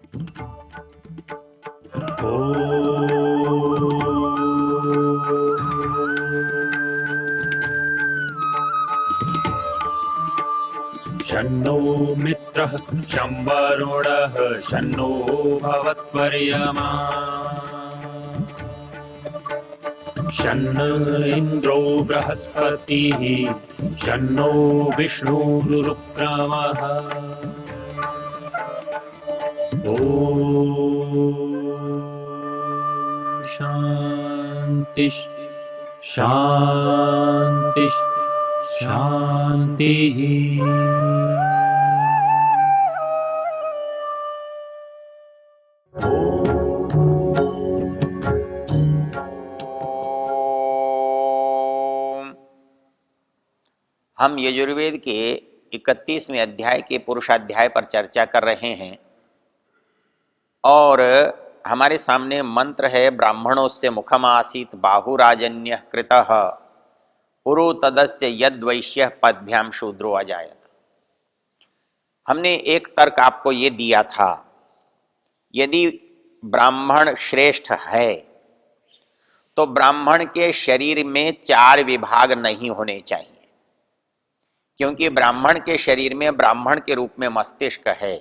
शन्नो मित्रः शं वरुणः शन्नो भवत्वर्यमा शन्न इन्द्रो बृहस्पतिः शन्नो विष्णुरुक्रमः ॐ शान्ति शान्ति शान्तिः। हम यजुर्वेद के 31वें अध्याय के पुरुषाध्याय पर चर्चा कर रहे हैं और हमारे सामने मंत्र है ब्राह्मणोस्य मुखमासीत बाहुराजन्य कृतः पुरु तदस्य यद्वैश्य पदभ्याम शूद्रो अजायत। हमने एक तर्क आपको ये दिया था, यदि ब्राह्मण श्रेष्ठ है तो ब्राह्मण के शरीर में 4 विभाग नहीं होने चाहिए, क्योंकि ब्राह्मण के शरीर में ब्राह्मण के रूप में मस्तिष्क है,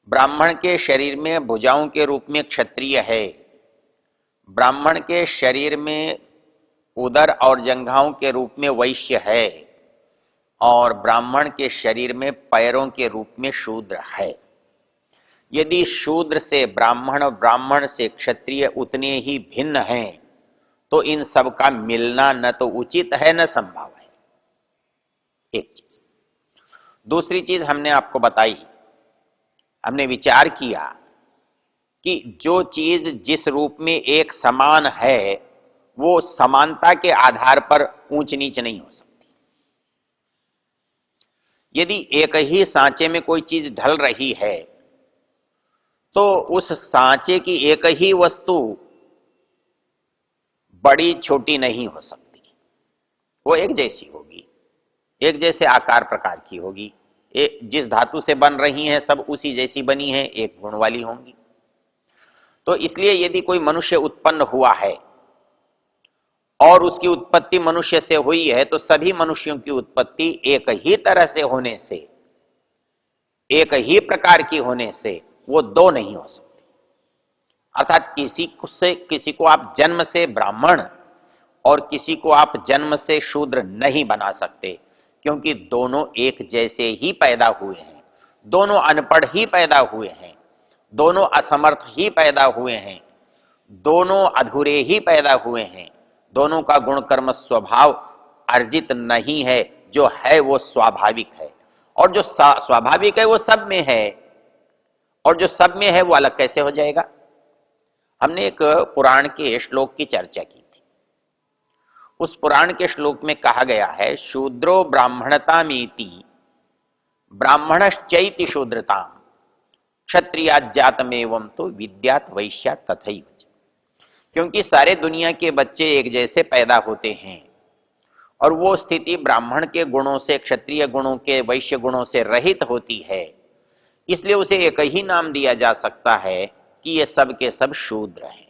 ब्राह्मण के शरीर में भुजाओं के रूप में क्षत्रिय है, ब्राह्मण के शरीर में उदर और जंघाओं के रूप में वैश्य है और ब्राह्मण के शरीर में पैरों के रूप में शूद्र है। यदि शूद्र से ब्राह्मण, ब्राह्मण से क्षत्रिय उतने ही भिन्न हैं तो इन सब का मिलना न तो उचित है न संभव है। एक चीज। दूसरी चीज हमने आपको बताई, हमने विचार किया कि जो चीज जिस रूप में एक समान है वो समानता के आधार पर ऊंच नीच नहीं हो सकती। यदि एक ही सांचे में कोई चीज ढल रही है तो उस सांचे की एक ही वस्तु बड़ी छोटी नहीं हो सकती, वो एक जैसी होगी, एक जैसे आकार प्रकार की होगी। जिस धातु से बन रही हैं सब उसी जैसी बनी हैं, एक गुण वाली होंगी। तो इसलिए यदि कोई मनुष्य उत्पन्न हुआ है और उसकी उत्पत्ति मनुष्य से हुई है तो सभी मनुष्यों की उत्पत्ति एक ही तरह से होने से, एक ही प्रकार की होने से वो दो नहीं हो सकती। अर्थात किसी को आप जन्म से ब्राह्मण और किसी को आप जन्म से शूद्र नहीं बना सकते, क्योंकि दोनों एक जैसे ही पैदा हुए हैं, दोनों अनपढ़ ही पैदा हुए हैं, दोनों असमर्थ ही पैदा हुए हैं, दोनों अधूरे ही पैदा हुए हैं, दोनों का गुण कर्म स्वभाव अर्जित नहीं है, जो है वो स्वाभाविक है, और जो स्वाभाविक है वो सब में है, और जो सब में है वो अलग कैसे हो जाएगा। हमने एक पुराण के श्लोक की चर्चा की थी। उस पुराण के श्लोक में कहा गया है, शूद्रो ब्राह्मणतामेति ब्राह्मणश्चैति शूद्रताम क्षत्रियात् जातमेवं तो विद्यात् वैश्यात् तथैव। क्योंकि सारे दुनिया के बच्चे एक जैसे पैदा होते हैं और वो स्थिति ब्राह्मण के गुणों से, क्षत्रिय गुणों के, वैश्य गुणों से रहित होती है, इसलिए उसे एक ही नाम दिया जा सकता है कि ये सब के सब शूद्र हैं।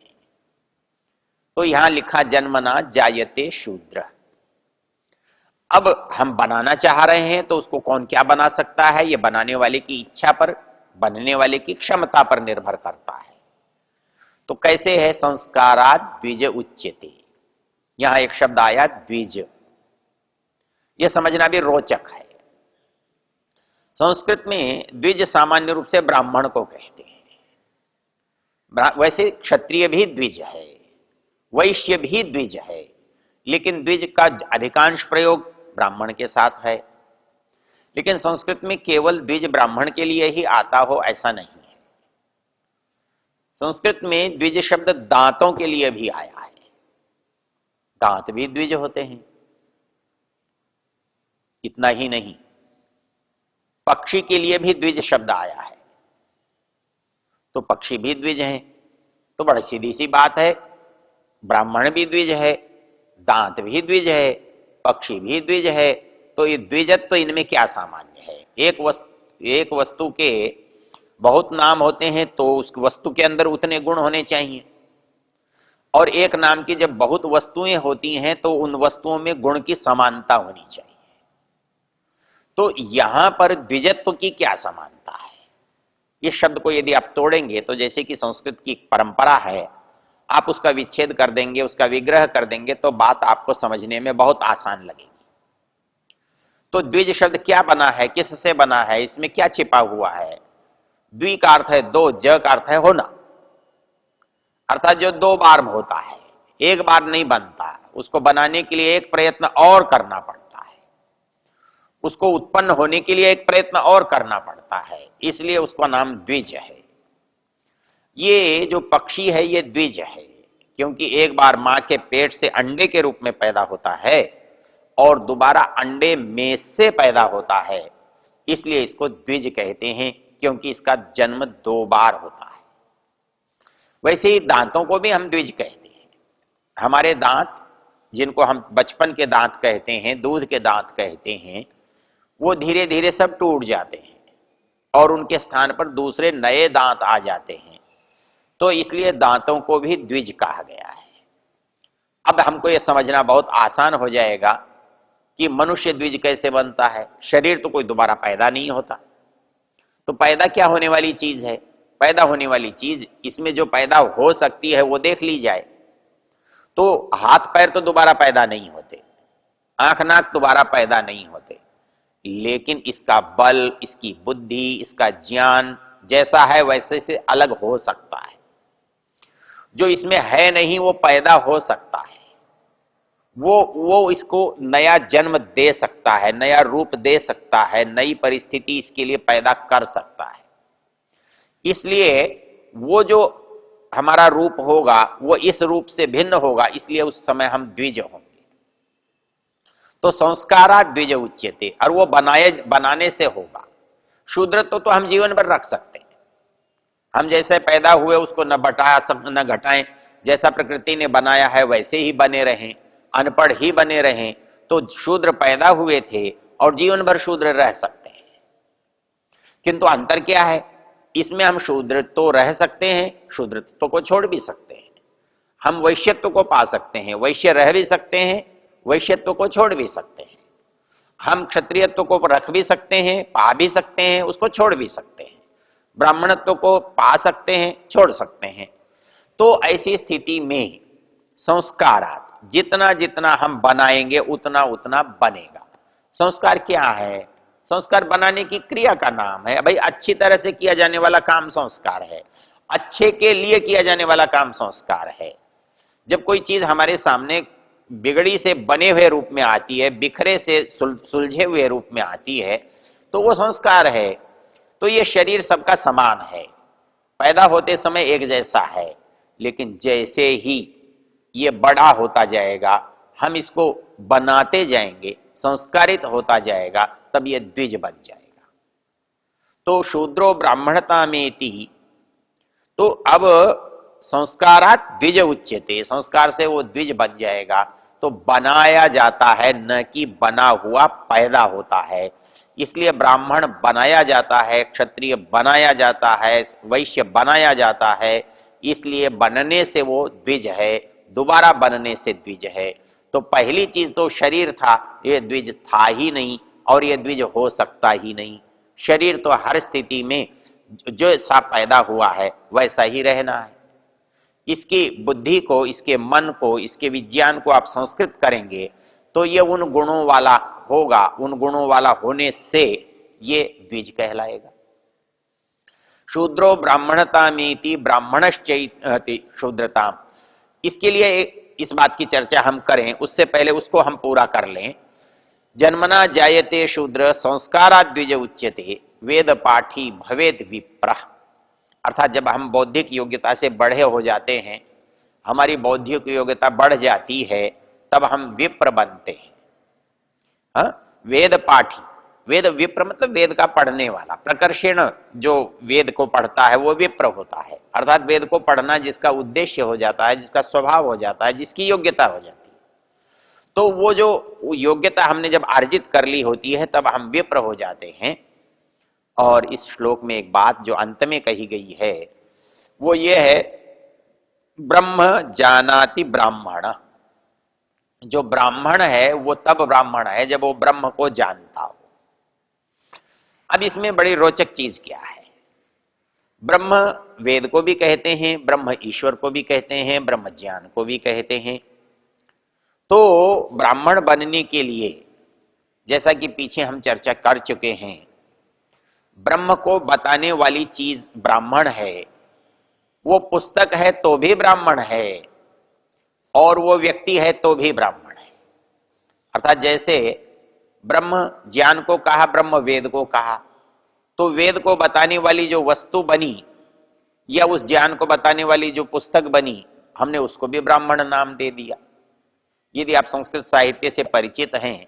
तो यहां लिखा जन्मना जायते शूद्र। अब हम बनाना चाह रहे हैं तो उसको कौन क्या बना सकता है, ये बनाने वाले की इच्छा पर, बनने वाले की क्षमता पर निर्भर करता है। तो कैसे है, संस्कारात् द्विज उच्यते। यहां एक शब्द आया द्विज, यह समझना भी रोचक है। संस्कृत में द्विज सामान्य रूप से ब्राह्मण को कहते हैं, वैसे क्षत्रिय भी द्विज है, वैश्य भी द्विज है, लेकिन द्विज का अधिकांश प्रयोग ब्राह्मण के साथ है। लेकिन संस्कृत में केवल द्विज ब्राह्मण के लिए ही आता हो ऐसा नहीं है। संस्कृत में द्विज शब्द दांतों के लिए भी आया है, दांत भी द्विज होते हैं। इतना ही नहीं, पक्षी के लिए भी द्विज शब्द आया है, तो पक्षी भी द्विज हैं। तो बड़ी सीधी सी बात है, ब्राह्मण भी द्विज है, दांत भी द्विज है, पक्षी भी द्विज है, तो ये द्विजत्व तो इनमें क्या सामान्य है। एक वस्तु के बहुत नाम होते हैं तो उस वस्तु के अंदर उतने गुण होने चाहिए, और एक नाम की जब बहुत वस्तुएं होती हैं तो उन वस्तुओं में गुण की समानता होनी चाहिए। तो यहां पर द्विजत्व की क्या समानता है? इस शब्द को यदि आप तोड़ेंगे तो जैसे कि संस्कृत की परंपरा है, आप उसका विच्छेद कर देंगे, उसका विग्रह कर देंगे तो बात आपको समझने में बहुत आसान लगेगी। तो द्विज शब्द क्या बना है, किससे बना है, इसमें क्या छिपा हुआ है? द्वि का अर्थ है दो, ज का अर्थ है होना, अर्थात जो दो बार होता है, एक बार नहीं बनता, उसको बनाने के लिए एक प्रयत्न और करना पड़ता है, उसको उत्पन्न होने के लिए एक प्रयत्न और करना पड़ता है, इसलिए उसका नाम द्विज है। ये जो पक्षी है ये द्विज है, क्योंकि एक बार मां के पेट से अंडे के रूप में पैदा होता है और दोबारा अंडे में से पैदा होता है, इसलिए इसको द्विज कहते हैं, क्योंकि इसका जन्म दो बार होता है। वैसे ही दांतों को भी हम द्विज कहते हैं। हमारे दांत, जिनको हम बचपन के दांत कहते हैं, दूध के दांत कहते हैं, वो धीरे धीरे सब टूट जाते हैं और उनके स्थान पर दूसरे नए दांत आ जाते हैं, तो इसलिए दांतों को भी द्विज कहा गया है। अब हमको यह समझना बहुत आसान हो जाएगा कि मनुष्य द्विज कैसे बनता है। शरीर तो कोई दोबारा पैदा नहीं होता, तो पैदा क्या होने वाली चीज है? पैदा होने वाली चीज, इसमें जो पैदा हो सकती है वो देख ली जाए। तो हाथ पैर तो दोबारा पैदा नहीं होते, आंख नाक दोबारा पैदा नहीं होते, लेकिन इसका बल, इसकी बुद्धि, इसका ज्ञान जैसा है वैसे से अलग हो सकता है। जो इसमें है नहीं वो पैदा हो सकता है, वो इसको नया जन्म दे सकता है, नया रूप दे सकता है, नई परिस्थिति इसके लिए पैदा कर सकता है। इसलिए वो जो हमारा रूप होगा वो इस रूप से भिन्न होगा, इसलिए उस समय हम द्विज होंगे। तो संस्कारा द्विज उच्यते, और वो बनाने से होगा। शूद्रत्व तो हम जीवन भर रख सकते हैं, हम जैसे पैदा हुए उसको न बढ़ा न घटाएं, जैसा प्रकृति ने बनाया है वैसे ही बने रहें, अनपढ़ ही बने रहें, तो शूद्र पैदा हुए थे और जीवन भर शूद्र रह सकते हैं। किंतु अंतर क्या है? इसमें हम शूद्र तो रह सकते हैं, शूद्रत्व को छोड़ भी सकते हैं। हम वैश्यत्व को पा सकते हैं, वैश्य रह भी सकते हैं, वैश्यत्व को छोड़ भी सकते हैं। हम क्षत्रियत्व को रख भी सकते हैं, पा भी सकते हैं, उसको छोड़ भी सकते हैं। ब्राह्मणत्व को पा सकते हैं, छोड़ सकते हैं। तो ऐसी स्थिति में संस्कारात, जितना जितना हम बनाएंगे उतना उतना बनेगा। संस्कार क्या है? संस्कार बनाने की क्रिया का नाम है। भाई अच्छी तरह से किया जाने वाला काम संस्कार है, अच्छे के लिए किया जाने वाला काम संस्कार है। जब कोई चीज हमारे सामने बिगड़ी से बने हुए रूप में आती है, बिखरे से सुलझे हुए रूप में आती है, तो वो संस्कार है। तो ये शरीर सबका समान है, पैदा होते समय एक जैसा है, लेकिन जैसे ही ये बड़ा होता जाएगा, हम इसको बनाते जाएंगे, संस्कारित होता जाएगा, तब ये द्विज बन जाएगा। तो शूद्रो ब्राह्मणता में ती, तो अब संस्कारात द्विज उच्यते, संस्कार से वो द्विज बन जाएगा। तो बनाया जाता है, न कि बना हुआ पैदा होता है। इसलिए ब्राह्मण बनाया जाता है, क्षत्रिय बनाया जाता है, वैश्य बनाया जाता है, इसलिए बनने से वो द्विज है, दोबारा बनने से द्विज है। तो पहली चीज तो शरीर था, ये द्विज था ही नहीं और ये द्विज हो सकता ही नहीं। शरीर तो हर स्थिति में जो सा पैदा हुआ है वैसा ही रहना है। इसकी बुद्धि को, इसके मन को, इसके विज्ञान को आप संस्कृत करेंगे तो ये उन गुणों वाला होगा, उन गुणों वाला होने से ये द्विज कहलाएगा। शूद्रो ब्राह्मणता में ब्राह्मणश्चैति शूद्रता, इसके लिए इस बात की चर्चा हम करें उससे पहले उसको हम पूरा कर लें। जन्मना जायते शूद्र संस्कारा द्विज उच्यते वेद पाठी भवेद विप्र, अर्थात जब हम बौद्धिक योग्यता से बढ़े हो जाते हैं, हमारी बौद्धिक योग्यता बढ़ जाती है, तब हम विप्र बनते हैं। वेद पाठी, वेद विप्र मतलब वेद का पढ़ने वाला, प्रकर्षण जो वेद को पढ़ता है वो विप्र होता है। अर्थात वेद को पढ़ना जिसका उद्देश्य हो जाता है, जिसका स्वभाव हो जाता है, जिसकी योग्यता हो जाती है, तो वो जो योग्यता हमने जब अर्जित कर ली होती है तब हम विप्र हो जाते हैं। और इस श्लोक में एक बात जो अंत में कही गई है वो ये है, ब्रह्म जानाति ब्राह्मण। जो ब्राह्मण है वो तब ब्राह्मण है जब वो ब्रह्म को जानता हो। अब इसमें बड़ी रोचक चीज क्या है, ब्रह्म वेद को भी कहते हैं, ब्रह्म ईश्वर को भी कहते हैं, ब्रह्म ज्ञान को भी कहते हैं। तो ब्राह्मण बनने के लिए, जैसा कि पीछे हम चर्चा कर चुके हैं, ब्रह्म को बताने वाली चीज ब्राह्मण है, वो पुस्तक है तो भी ब्राह्मण है, और वो व्यक्ति है तो भी ब्राह्मण है। अर्थात जैसे ब्रह्म ज्ञान को कहा, ब्रह्म वेद को कहा, तो वेद को बताने वाली जो वस्तु बनी या उस ज्ञान को बताने वाली जो पुस्तक बनी, हमने उसको भी ब्राह्मण नाम दे दिया। यदि आप संस्कृत साहित्य से परिचित हैं,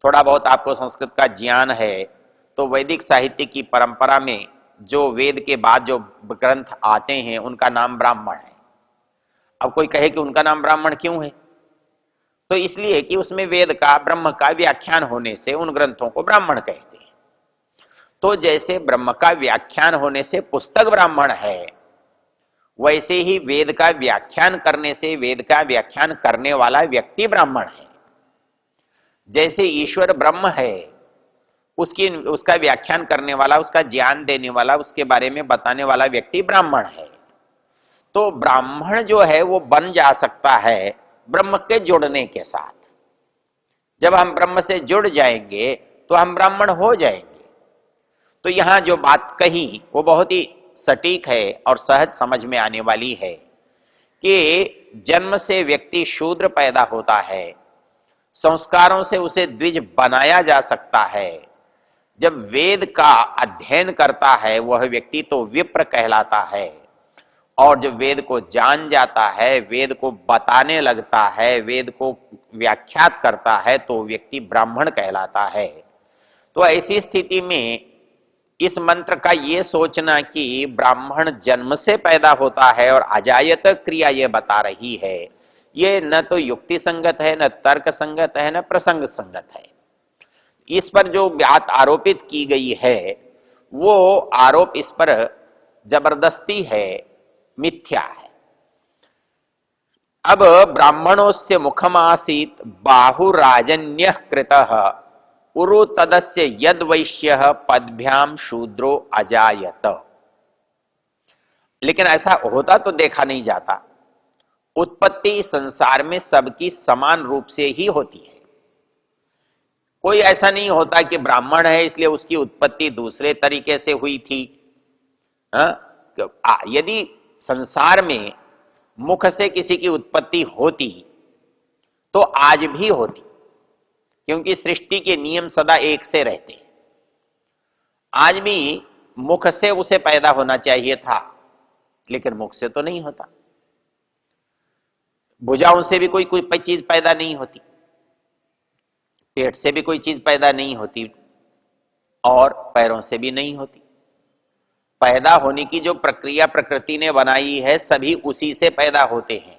थोड़ा बहुत आपको संस्कृत का ज्ञान है, तो वैदिक साहित्य की परंपरा में जो वेद के बाद जो ग्रंथ आते हैं उनका नाम ब्राह्मण है। अब कोई कहे कि उनका नाम ब्राह्मण क्यों है, तो इसलिए कि उसमें वेद का, ब्रह्म का व्याख्यान होने से उन ग्रंथों को ब्राह्मण कहते हैं। तो जैसे ब्रह्म का व्याख्यान होने से पुस्तक ब्राह्मण है, वैसे ही वेद का व्याख्यान करने से वेद का व्याख्यान करने वाला व्यक्ति ब्राह्मण है। जैसे ईश्वर ब्रह्म है, उसका व्याख्यान करने वाला, उसका ज्ञान देने वाला, उसके बारे में बताने वाला व्यक्ति ब्राह्मण है। तो ब्राह्मण जो है वो बन जा सकता है ब्रह्म के जुड़ने के साथ। जब हम ब्रह्म से जुड़ जाएंगे तो हम ब्राह्मण हो जाएंगे। तो यहां जो बात कही वो बहुत ही सटीक है और सहज समझ में आने वाली है कि जन्म से व्यक्ति शूद्र पैदा होता है, संस्कारों से उसे द्विज बनाया जा सकता है। जब वेद का अध्ययन करता है वह व्यक्ति तो विप्र कहलाता है, और जब वेद को जान जाता है, वेद को बताने लगता है, वेद को व्याख्यात करता है, तो व्यक्ति ब्राह्मण कहलाता है। तो ऐसी स्थिति में इस मंत्र का ये सोचना कि ब्राह्मण जन्म से पैदा होता है और अजायत क्रिया ये बता रही है, ये न तो युक्ति संगत है, न तर्क संगत है, न प्रसंग संगत है। इस पर जो बात आरोपित की गई है वो आरोप इस पर जबरदस्ती है, मिथ्या है। अब ब्राह्मणोस्य मुखमासीत बाहुराजन्य कृतः उरु तदस्य यद वैश्य पदभ्याम शूद्रो अजायत। लेकिन ऐसा होता तो देखा नहीं जाता। उत्पत्ति संसार में सबकी समान रूप से ही होती है। कोई ऐसा नहीं होता कि ब्राह्मण है इसलिए उसकी उत्पत्ति दूसरे तरीके से हुई थी। यदि संसार में मुख से किसी की उत्पत्ति होती तो आज भी होती, क्योंकि सृष्टि के नियम सदा एक से रहते हैं। आज भी मुख से उसे पैदा होना चाहिए था, लेकिन मुख से तो नहीं होता। भुजाओं से भी कोई चीज पैदा नहीं होती, पेट से भी कोई चीज पैदा नहीं होती, और पैरों से भी नहीं होती। पैदा होने की जो प्रक्रिया प्रकृति ने बनाई है सभी उसी से पैदा होते हैं।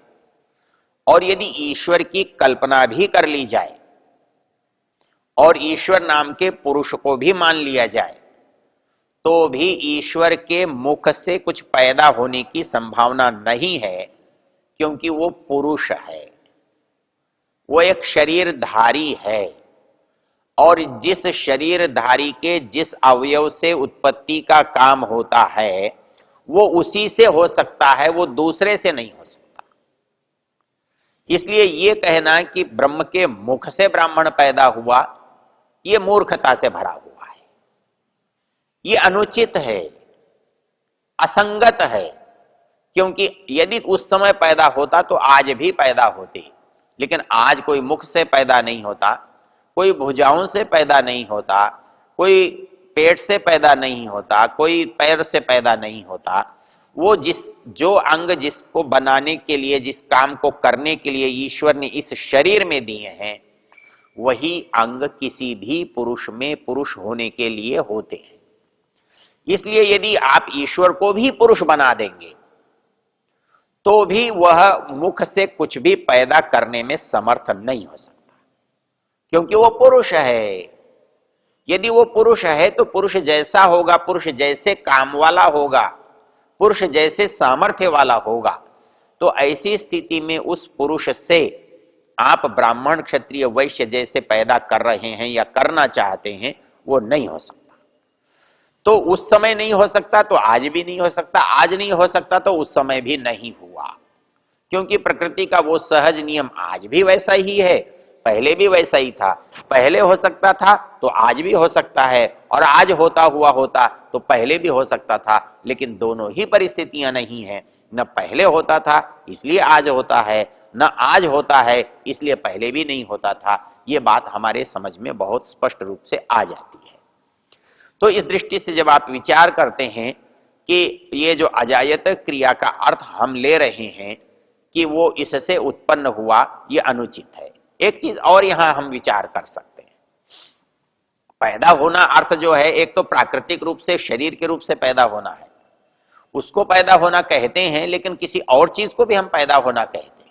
और यदि ईश्वर की कल्पना भी कर ली जाए और ईश्वर नाम के पुरुष को भी मान लिया जाए, तो भी ईश्वर के मुख से कुछ पैदा होने की संभावना नहीं है, क्योंकि वो पुरुष है, वो एक शरीरधारी है। और जिस शरीरधारी के जिस अवयव से उत्पत्ति का काम होता है वो उसी से हो सकता है, वो दूसरे से नहीं हो सकता। इसलिए ये कहना कि ब्रह्म के मुख से ब्राह्मण पैदा हुआ, ये मूर्खता से भरा हुआ है, ये अनुचित है, असंगत है। क्योंकि यदि उस समय पैदा होता तो आज भी पैदा होते, लेकिन आज कोई मुख से पैदा नहीं होता, कोई भुजाओं से पैदा नहीं होता, कोई पेट से पैदा नहीं होता, कोई पैर से पैदा नहीं होता। वो जो अंग जिसको बनाने के लिए, जिस काम को करने के लिए ईश्वर ने इस शरीर में दिए हैं, वही अंग किसी भी पुरुष में पुरुष होने के लिए होते हैं। इसलिए यदि आप ईश्वर को भी पुरुष बना देंगे तो भी वह मुख से कुछ भी पैदा करने में समर्थ नहीं हो सकता, क्योंकि वो पुरुष है। यदि वो पुरुष है तो पुरुष जैसा होगा, पुरुष जैसे काम वाला होगा, पुरुष जैसे सामर्थ्य वाला होगा। तो ऐसी स्थिति में उस पुरुष से आप ब्राह्मण क्षत्रिय वैश्य जैसे पैदा कर रहे हैं या करना चाहते हैं, वो नहीं हो सकता। तो उस समय नहीं हो सकता तो आज भी नहीं हो सकता, आज नहीं हो सकता तो उस समय भी नहीं हुआ, क्योंकि प्रकृति का वो सहज नियम आज भी वैसा ही है, पहले भी वैसा ही था। पहले हो सकता था तो आज भी हो सकता है, और आज होता हुआ होता तो पहले भी हो सकता था, लेकिन दोनों ही परिस्थितियां नहीं है। न पहले होता था इसलिए आज होता है, न आज होता है इसलिए पहले भी नहीं होता था। ये बात हमारे समझ में बहुत स्पष्ट रूप से आ जाती है। तो इस दृष्टि से जब आप विचार करते हैं कि ये जो अजायत क्रिया का अर्थ हम ले रहे हैं कि वो इससे उत्पन्न हुआ, ये अनुचित है। एक चीज और यहां हम विचार कर सकते हैं, पैदा होना अर्थ जो है, एक तो प्राकृतिक रूप से शरीर के रूप से पैदा होना है, उसको पैदा होना कहते हैं, लेकिन किसी और चीज को भी हम पैदा होना कहते हैं।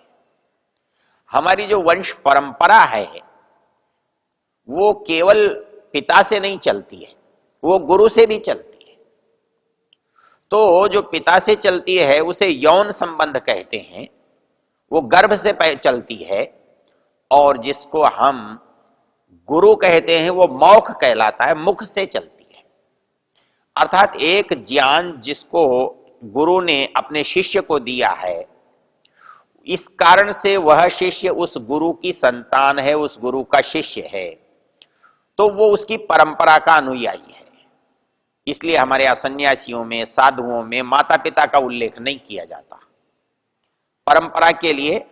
हमारी जो वंश परंपरा है वो केवल पिता से नहीं चलती है, वो गुरु से भी चलती है। तो जो पिता से चलती है उसे यौन संबंध कहते हैं, वो गर्भ से चलती है, और जिसको हम गुरु कहते हैं वो मौख कहलाता है, मुख से चलती है। अर्थात एक ज्ञान जिसको गुरु ने अपने शिष्य को दिया है, इस कारण से वह शिष्य उस गुरु की संतान है, उस गुरु का शिष्य है, तो वो उसकी परंपरा का अनुयायी है। इसलिए हमारे यहाँ सन्यासियों में, साधुओं में माता पिता का उल्लेख नहीं किया जाता, परंपरा के लिए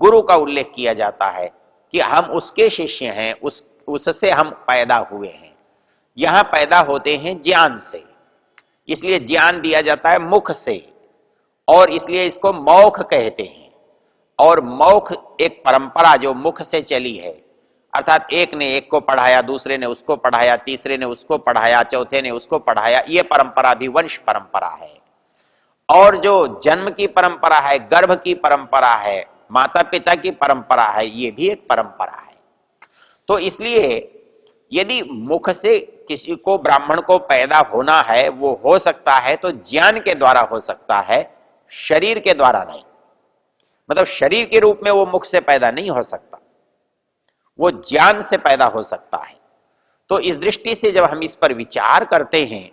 गुरु का उल्लेख किया जाता है कि हम उसके शिष्य हैं, उससे हम पैदा हुए हैं। यहां पैदा होते हैं ज्ञान से, इसलिए ज्ञान दिया जाता है मुख से, और इसलिए इसको मौख कहते हैं। और मौख एक परंपरा जो मुख से चली है, अर्थात एक ने एक को पढ़ाया, दूसरे ने उसको पढ़ाया, तीसरे ने उसको पढ़ाया, चौथे ने उसको पढ़ाया, ये परंपरा भी वंश परंपरा है। और जो जन्म की परंपरा है, गर्भ की परंपरा है, माता पिता की परंपरा है, ये भी एक परंपरा है। तो इसलिए यदि मुख से किसी को, ब्राह्मण को पैदा होना है, वो हो सकता है तो ज्ञान के द्वारा हो सकता है, शरीर के द्वारा नहीं। मतलब शरीर के रूप में वो मुख से पैदा नहीं हो सकता, वो ज्ञान से पैदा हो सकता है। तो इस दृष्टि से जब हम इस पर विचार करते हैं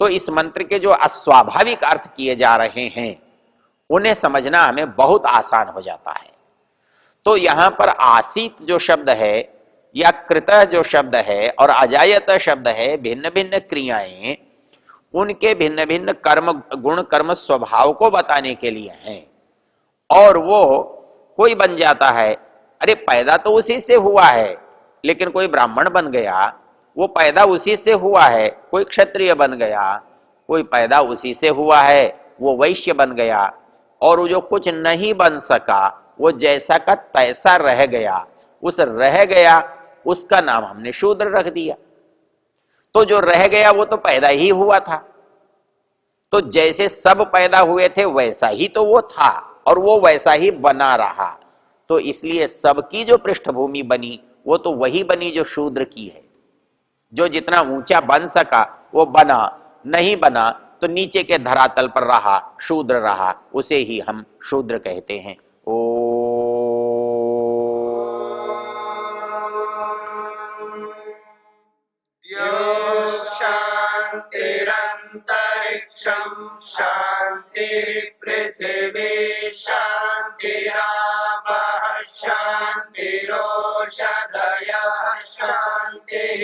तो इस मंत्र के जो अस्वाभाविक अर्थ किए जा रहे हैं उन्हें समझना हमें बहुत आसान हो जाता है। तो यहां पर आसीत जो शब्द है, या कृतः जो शब्द है, और अजायत शब्द है, भिन्न भिन्न क्रियाएं, उनके भिन्न भिन्न कर्म गुण कर्म स्वभाव को बताने के लिए हैं। और वो कोई बन जाता है, अरे पैदा तो उसी से हुआ है, लेकिन कोई ब्राह्मण बन गया, वो पैदा उसी से हुआ है, कोई क्षत्रिय बन गया, कोई पैदा उसी से हुआ है, वो वैश्य बन गया, और वो जो कुछ नहीं बन सका वो जैसा का तैसा रह गया, उस रह गया उसका नाम हमने शूद्र रख दिया। तो जो रह गया वो तो पैदा ही हुआ था, तो जैसे सब पैदा हुए थे वैसा ही तो वो था, और वो वैसा ही बना रहा। तो इसलिए सबकी जो पृष्ठभूमि बनी वो तो वही बनी जो शूद्र की है। जो जितना ऊंचा बन सका वो बना, नहीं बना तो नीचे के धरातल पर रहा, शूद्र रहा, उसे ही हम शूद्र कहते हैं। ओ शांतिरंतरिक्षं शांति पृथिवी शांतिरापः शांतिरोषधयः शांतिः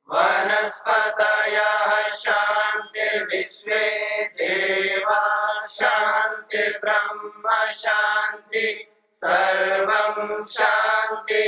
वनस्पतयः शांतिर्विश्वे देवाः शांतिर्ब्रह्म शांति सर्वं शांति